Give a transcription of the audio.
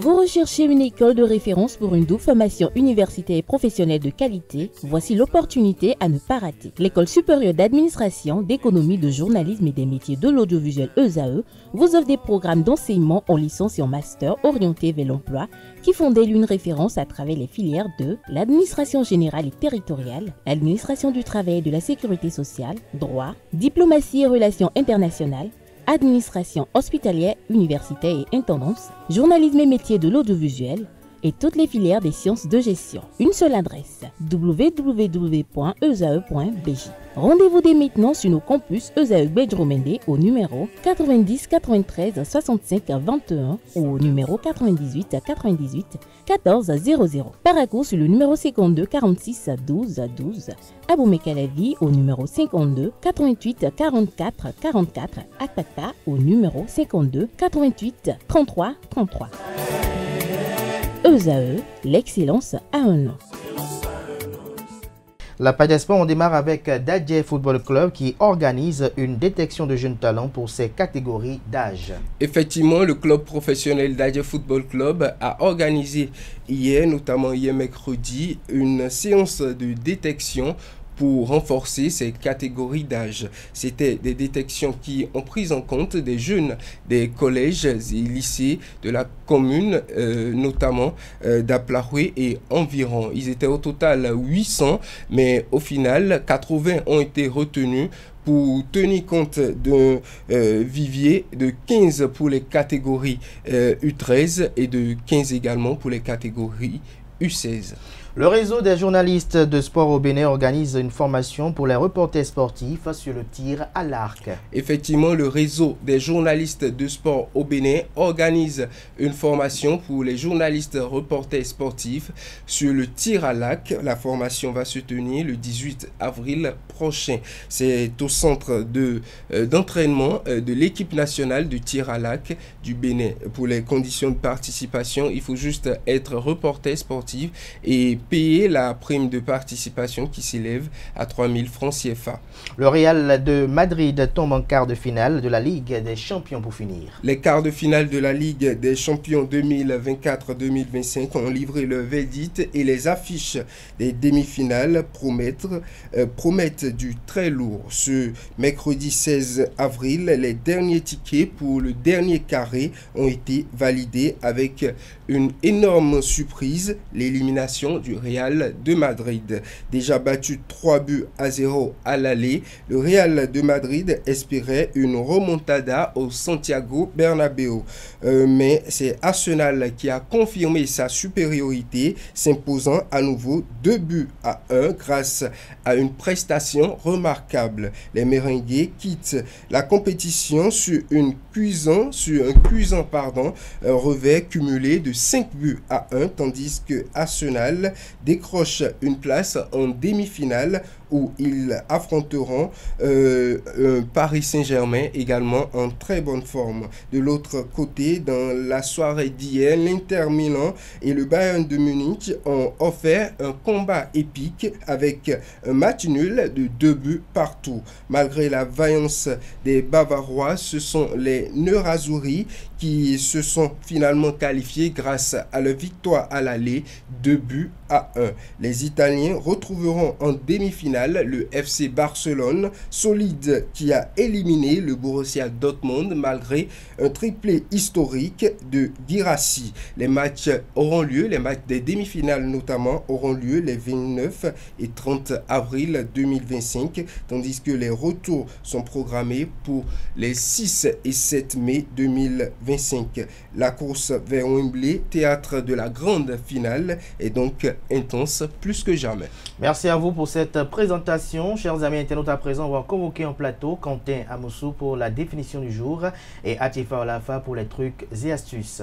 Vous recherchez une école de référence pour une double formation universitaire et professionnelle de qualité? Voici l'opportunité à ne pas rater. L'École supérieure d'administration, d'économie, de journalisme et des métiers de l'audiovisuel ESAE vous offre des programmes d'enseignement en licence et en master orientés vers l'emploi qui font d'elle une référence à travers les filières de l'administration générale et territoriale, l'administration du travail et de la sécurité sociale, droit, diplomatie et relations internationales, administration hospitalière, universitaire et intendance, journalisme et métiers de l'audiovisuel et toutes les filières des sciences de gestion. Une seule adresse, www.esae.bj. Rendez-vous dès maintenant sur nos campus ESAE Bedjromende au numéro 90 93 65 21 ou au numéro 98 98 14 00. Paracourt sur le numéro 52 46 12 12. Aboumé-Calavi au numéro 52 88 44 44. Akpakpa au numéro 52 88 33 33. ESAE, l'excellence à un nom. La page des sports, on démarre avec Dadje Football Club qui organise une détection de jeunes talents pour ses catégories d'âge. Effectivement, le club professionnel Dadje Football Club a organisé hier, notamment hier mercredi, une séance de détection pour renforcer ces catégories d'âge. C'était des détections qui ont pris en compte des jeunes des collèges et lycées de la commune, notamment d'Aplaroué et environ. Ils étaient au total 800, mais au final, 80 ont été retenus pour tenir compte d'un vivier de 15 pour les catégories U13 et de 15 également pour les catégories U16. Le réseau des journalistes de sport au Bénin organise une formation pour les reporters sportifs sur le tir à l'arc. Effectivement, le réseau des journalistes de sport au Bénin organise une formation pour les journalistes reporters sportifs sur le tir à l'arc. La formation va se tenir le 18 avril prochain. C'est au centre d'entraînement de l'équipe nationale de tir à l'arc du Bénin. Pour les conditions de participation, il faut juste être reporter sportif et payer la prime de participation qui s'élève à 3 000 francs CFA. Le Real de Madrid tombe en quart de finale de la Ligue des Champions pour finir. Les quarts de finale de la Ligue des Champions 2024-2025 ont livré le verdict et les affiches des demi-finales promettent du très lourd. Ce mercredi 16 avril, les derniers tickets pour le dernier carré ont été validés avec une énorme surprise, l'élimination du Real de Madrid. Déjà battu 3-0 à l'aller, le Real de Madrid espérait une remontada au Santiago Bernabéu. Mais c'est Arsenal qui a confirmé sa supériorité, s'imposant à nouveau 2-1 grâce à une prestation remarquable. Les Merengues quittent la compétition sur un cuisant revers cumulé de 5-1, tandis que Arsenal décroche une place en demi-finale où ils affronteront Paris Saint-Germain, également en très bonne forme. De l'autre côté, dans la soirée d'hier, l'Inter Milan et le Bayern de Munich ont offert un combat épique avec un match nul de 2 partout. Malgré la vaillance des Bavarois, ce sont les Nerazzurri qui se sont finalement qualifiés grâce à leur victoire à l'aller 2-1. Les Italiens retrouveront en demi-finale le FC Barcelone, solide, qui a éliminé le Borussia Dortmund malgré un triplé historique de Guirassy. Les matchs des demi-finales notamment, auront lieu les 29 et 30 avril 2025, tandis que les retours sont programmés pour les 6 et 7 mai 2025. La course vers Wembley, théâtre de la grande finale, est donc intense plus que jamais. Merci à vous pour cette présentation. Chers amis internautes, à présent, on va convoquer en plateau Quentin Amoussou pour la définition du jour et Atifa Olafa pour les trucs et astuces.